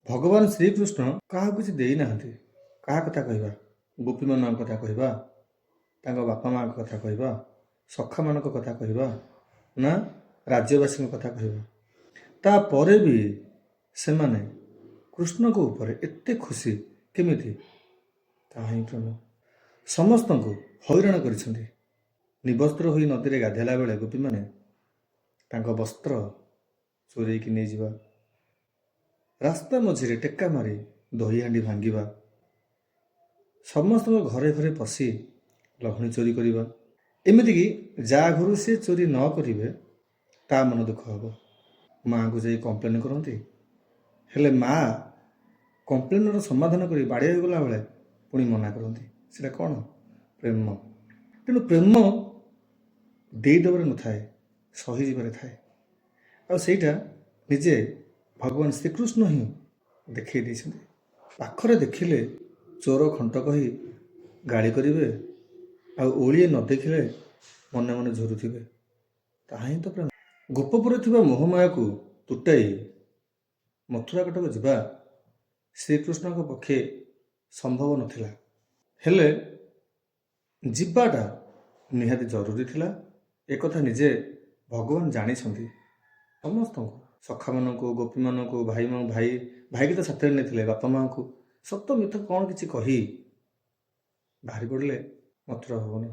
ଭଗବାନ ଶ୍ରୀକୃଷ୍ଣ କାହାକୁ କିଛି ଦେଇନାହାନ୍ତି। କାହା କଥା କହିବା? ଗୋପୀମାନଙ୍କ କଥା କହିବା, ତାଙ୍କ ବାପା ମାଙ୍କ କଥା କହିବା, ସଖାମାନଙ୍କ କଥା କହିବା, ନା ରାଜ୍ୟବାସୀଙ୍କ କଥା କହିବା? ତାପରେ ବି ସେମାନେ କୃଷ୍ଣଙ୍କ ଉପରେ ଏତେ ଖୁସି କେମିତି? ତାହା ହିଁ ପ୍ରେମ। ସମସ୍ତଙ୍କୁ ହଇରାଣ କରିଛନ୍ତି। ନିବସ୍ତ୍ର ହୋଇ ନଦୀରେ ଗାଧେଇଲା ବେଳେ ଗୋପୀମାନେ ତାଙ୍କ ବସ୍ତ୍ର ଚୋରେଇକି ନେଇଯିବା, ରାସ୍ତା ମଝିରେ ଟେକା ମାରି ଦହି ହାଣ୍ଡି ଭାଙ୍ଗିବା, ସମସ୍ତଙ୍କ ଘରେ ଘରେ ପଶି ଲହୁଣୀ ଚୋରି କରିବା। ଏମିତିକି ଯାହା ଘରୁ ସେ ଚୋରି ନ କରିବେ ତା ମନ ଦୁଃଖ ହେବ। ମାଆଙ୍କୁ ଯାଇ କମ୍ପ୍ଲେନ୍ କରନ୍ତି, ହେଲେ ମା କମ୍ପ୍ଲେନ୍ର ସମାଧାନ କରି ବାଡ଼େଇ ଗଲା ବେଳେ ପୁଣି ମନା କରନ୍ତି। ସେଟା କ'ଣ? ପ୍ରେମ। ତେଣୁ ପ୍ରେମ ଦେଇଦେବାରେ ନଥାଏ, ସହିଯିବାରେ ଥାଏ। ଆଉ ସେଇଟା ନିଜେ ଭଗବାନ ଶ୍ରୀକୃଷ୍ଣ ହିଁ ଦେଖେଇ ଦେଇଛନ୍ତି। ପାଖରେ ଦେଖିଲେ ଚୋର ଖଣ୍ଟ କହି ଗାଳି କରିବେ, ଆଉ ଓଳିଏ ନ ଦେଖିଲେ ମନେ ମନେ ଝୁରୁଥିବେ। ତାହା ହିଁ ତ ପ୍ରେମ। ଗୋପପୁରରେ ଥିବା ମୋହମାୟାକୁ ତୁଟାଇ ମଥୁରା କଟକ ଯିବା ଶ୍ରୀକୃଷ୍ଣଙ୍କ ପକ୍ଷେ ସମ୍ଭବ ନଥିଲା, ହେଲେ ଯିବାଟା ନିହାତି ଜରୁରୀ ଥିଲା। ଏକଥା ନିଜେ ଭଗବାନ ଜାଣିଛନ୍ତି। ସମସ୍ତଙ୍କୁ, ସଖାମାନଙ୍କୁ, ଗୋପୀମାନଙ୍କୁ, ଭାଇକି ତ ସାଥିରେ ନେଇଥିଲେ, ବାପା ମାଆଙ୍କୁ ସତ ମିଥ କ'ଣ କିଛି କହି ବାହାରି ପଡ଼ିଲେ ମଥୁରା ଭବନ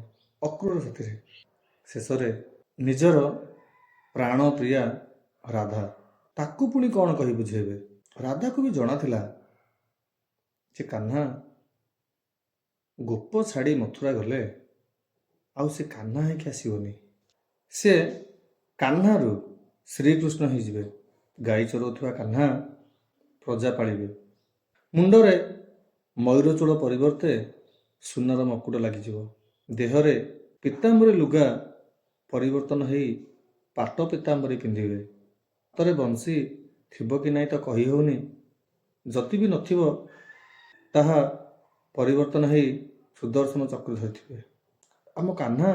ଅକ୍ରୂର ସାଥିରେ। ଶେଷରେ ନିଜର ପ୍ରାଣ ପ୍ରିୟା ରାଧା, ତାକୁ ପୁଣି କ'ଣ କହି ବୁଝେଇବେ? ରାଧାକୁ ବି ଜଣାଥିଲା ଯେ କାହ୍ନା ଗୋପ ଛାଡ଼ି ମଥୁରା ଗଲେ ଆଉ ସେ କାହ୍ନା ହେଇକି ଆସିବନି। ସେ କାହ୍ନାରୁ ଶ୍ରୀକୃଷ୍ଣ ହେଇଯିବେ। ଗାଈ ଚରାଉଥିବା କାହ୍ନା ପ୍ରଜା ପାଳିବେ। ମୁଣ୍ଡରେ ମୟୂର ଚୂଳ ପରିବର୍ତ୍ତେ ସୁନାର ମକୁଟ ଲାଗିଯିବ। ଦେହରେ ପୀତାମ୍ବରୀ ଲୁଗା ପରିବର୍ତ୍ତନ ହେଇ ପାଟ ପୀତାମ୍ବରୀ ପିନ୍ଧିବେ। ହାତରେ ବଂଶୀ ଥିବ କି ନାହିଁ ତ କହି ହେଉନି, ଯଦି ବି ନଥିବ ତାହା ପରିବର୍ତ୍ତନ ହେଇ ସୁଦର୍ଶନ ଚକ୍ର ଧରିଥିବେ। ଆମ କାହ୍ନା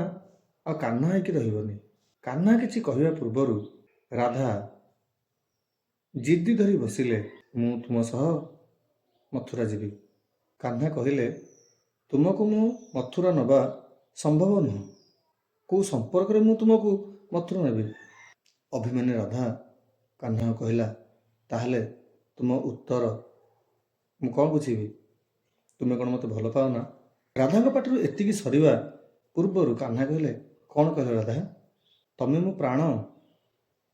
ଆଉ କାହ୍ନା ହେଇକି ରହିବନି। କାହ୍ନା କିଛି କହିବା ପୂର୍ବରୁ ରାଧା ଜିଦି ଧରି ବସିଲେ, ମୁଁ ତୁମ ସହ ମଥୁରା ଯିବି। କାହ୍ନା କହିଲେ, ତୁମକୁ ମୁଁ ମଥୁରା ନେବା ସମ୍ଭବ ନୁହଁ। କେଉଁ ସମ୍ପର୍କରେ ମୁଁ ତୁମକୁ ମଥୁରା ନେବି? ଅଭିମାନୀ ରାଧା କାହ୍ନାକୁ କହିଲା, ତାହେଲେ ତୁମ ଉତ୍ତର ମୁଁ କ'ଣ ବୁଝିବି? ତୁମେ କ'ଣ ମୋତେ ଭଲ ପାଅ ନା? ରାଧାଙ୍କ ପାଟିରୁ ଏତିକି ସରିବା ପୂର୍ବରୁ କାହ୍ନା କହିଲେ, କ'ଣ କହିଲ ରାଧା? ତମେ ମୋ ପ୍ରାଣ,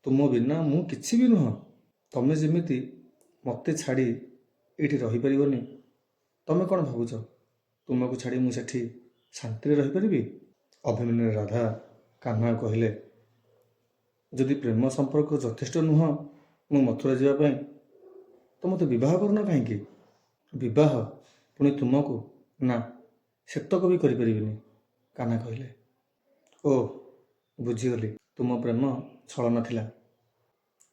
ତୁମ ବିନା ମୁଁ କିଛି ବି ନୁହଁ। ତମେ ଯେମିତି ମୋତେ ଛାଡ଼ି ଏଇଠି ରହିପାରିବନି, ତମେ କ'ଣ ଭାବୁଛ ତୁମକୁ ଛାଡ଼ି ମୁଁ ସେଠି ଶାନ୍ତିରେ ରହିପାରିବି? ଅଭିମାନୀ ରାଧା କାହ୍ନା କହିଲେ, ଯଦି ପ୍ରେମ ସମ୍ପର୍କ ଯଥେଷ୍ଟ ନୁହଁ ମୁଁ ମଥୁରା ଯିବା ପାଇଁ, ତ ମୋତେ ବିବାହ କରୁନ କାହିଁକି? ବିବାହ ପୁଣି ତୁମକୁ? ନା, ସେତକ ବି କରିପାରିବିନି। କାହ୍ନା କହିଲେ, ଓ ବୁଝିଗଲି, ତୁମ ପ୍ରେମ ଛଳନା ଥିଲା।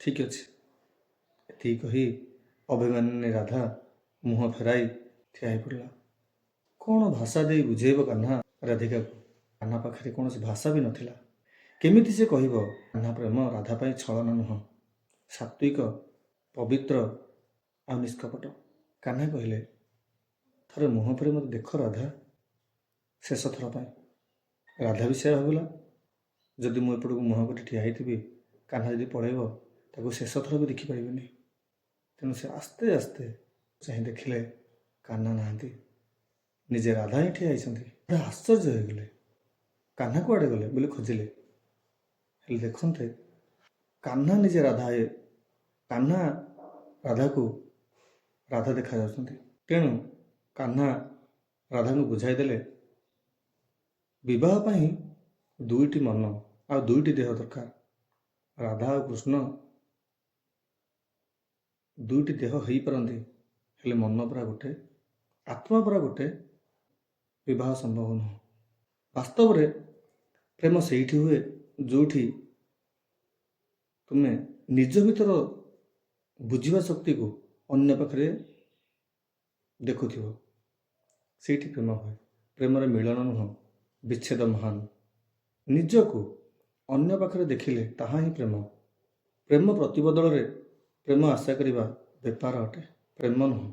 ଠିକ୍ ଅଛି। ଏତିକି କହି ଅଭିମାନୀ ରାଧା ମୁହଁ ଫେରାଇ ଠିଆ ହୋଇପଡ଼ିଲା। କ'ଣ ଭାଷା ଦେଇ ବୁଝେଇବ କାହ୍ନା ରାଧିକାକୁ? କାହ୍ନା ପାଖରେ କୌଣସି ଭାଷା ବି ନଥିଲା। କେମିତି ସେ କହିବ କାହ୍ନା ପ୍ରେମ ରାଧା ପାଇଁ ଛଳନା ନୁହଁ, ସାତ୍ଵିକ, ପବିତ୍ର ଆଉ ନିଷ୍କପଟ? କାହ୍ନା କହିଲେ, ଥରେ ମୁହଁ ଫେରି ମୋତେ ଦେଖ ରାଧା, ଶେଷ ଥର ପାଇଁ। ରାଧା ବି ସେୟା ଭାବିଲା, ଯଦି ମୁଁ ଏପଟକୁ ମୁହଁ କରି ଠିଆ ହେଇଥିବି, କାହ୍ନା ଯଦି ପଳେଇବ ତାକୁ ଶେଷ ଥର ବି ଦେଖିପାରିବିନି। ତେଣୁ ସେ ଆସ୍ତେ ଆସ୍ତେ ଚାହିଁ ଦେଖିଲେ କାହ୍ନା ନାହାନ୍ତି, ନିଜେ ରାଧା ହିଁ ଠିଆ ହେଇଛନ୍ତି। ରାଧା ଆଶ୍ଚର୍ଯ୍ୟ ହୋଇଗଲେ। କାହ୍ନା କୁଆଡ଼େ ଗଲେ ବୋଲି ଖୋଜିଲେ, ହେଲେ ଦେଖନ୍ତେ କାହ୍ନା ନିଜେ କାହ୍ନା ରାଧାକୁ ରାଧା ଦେଖାଯାଉଛନ୍ତି। ତେଣୁ କାହ୍ନା ରାଧାଙ୍କୁ ବୁଝାଇ ଦେଲେ, ବିବାହ ପାଇଁ ଦୁଇଟି ମନ ଆଉ ଦୁଇଟି ଦେହ ଦରକାର। ରାଧା ଆଉ କୃଷ୍ଣ ଦୁଇଟି ଦେହ ହେଇପାରନ୍ତି, ହେଲେ ମନ ପରା ଗୋଟେ, ଆତ୍ମା ପରା ଗୋଟେ। ବିବାହ ସମ୍ଭବ ନୁହଁ। ବାସ୍ତବରେ ପ୍ରେମ ସେଇଠି ହୁଏ ଯେଉଁଠି ତୁମେ ନିଜ ଭିତର ବୁଝିବା ଶକ୍ତିକୁ ଅନ୍ୟ ପାଖରେ ଦେଖୁଥିବ, ସେଇଠି ପ୍ରେମ ହୁଏ। ପ୍ରେମରେ ମିଳନ ନୁହଁ, ବିଚ୍ଛେଦ ମହାନ। ନିଜକୁ ଅନ୍ୟ ପାଖରେ ଦେଖିଲେ ତାହା ହିଁ ପ୍ରେମ। ପ୍ରେମ ପ୍ରତିବଦଳରେ ପ୍ରେମ ଆଶା କରିବା ବେପାର ଅଟେ। ପ୍ରେମ ନୁହଁ।